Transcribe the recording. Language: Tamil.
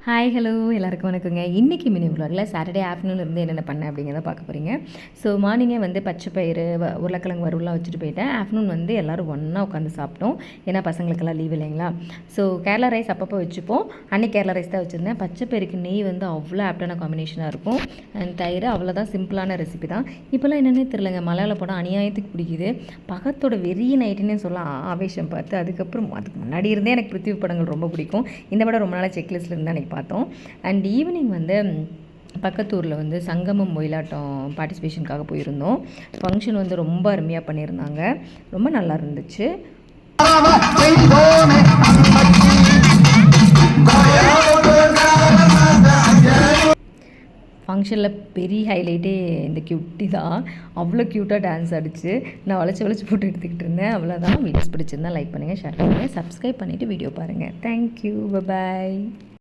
ஹாய் ஹலோ எல்லாருக்கும் வணக்கங்க. இன்றைக்கி மினி விலாகில் சாட்டர்டே ஆஃப்டர்நூன் இருந்து என்னென்ன பண்ணேன் அப்படிங்கிறத பார்க்க போகிறீங்க. ஸோ மார்னிங்கே வந்து பச்சை பயிறு உருளைக்கிழங்கு வறுவலாம் வச்சுட்டு போயிட்டேன். ஆஃப்டர்நூன் வந்து எல்லோரும் ஒன்றா உட்காந்து சாப்பிட்டோம். ஏன்னா பசங்களுக்கெல்லாம் லீவ் இல்லைங்களா. ஸோ கேரளா ரைஸ் அப்பப்போ வச்சுப்போம். அன்றைக்கி கேரளா ரைஸ் தான் வச்சுருந்தேன். பச்சை பயிருக்கு நெய் வந்து அவ்வளோ ஆப்டான காம்பினேஷனாக இருக்கும். அண்ட் தயிர் அவ்வளோதான், சிம்பிளான ரெசிபி தான். இப்போல்லாம் என்னென்னே தெரிலங்க, மலையாள படம் அநியாயத்துக்கு பிடிக்குது. பகத்தோட வெறிய நைட்டுன்னே சொல்லலாம் ஆவேஷம் பார்த்து. அதுக்கு முன்னாடி இருந்தே எனக்கு பிருத்திவி படங்கள் ரொம்ப பிடிக்கும். இந்த படம் ரொம்ப நாளாக செக்லிஸ்ட்டில் இருந்தால் அன்றைக்கி பார்த்தோம். அண்ட் ஈவினிங் வந்து பக்கத்தூரில் வந்து சங்கமம் ஒயிலாட்டம் பார்ட்டிசிபேஷனுக்காக போயிருந்தோம். ஃபங்க்ஷன் வந்து ரொம்ப அருமையாக பண்ணியிருந்தாங்க, ரொம்ப நல்லா இருந்துச்சு. ஃபங்க்ஷனில் பெரிய ஹைலைட்டே இந்த கியூட்டி தான். அவ்வளோ க்யூட்டாக டான்ஸ் ஆடிச்சு. நான் வளைச்சி போட்டு எடுத்துக்கிட்டு இருந்தேன். அவ்வளோதான். வீடியோஸ் பிடிச்சிருந்தா லைக் பண்ணுங்கள், ஷேர் பண்ணுங்கள், சப்ஸ்கிரைப் பண்ணிவிட்டு வீடியோ பாருங்கள். Thank you, by.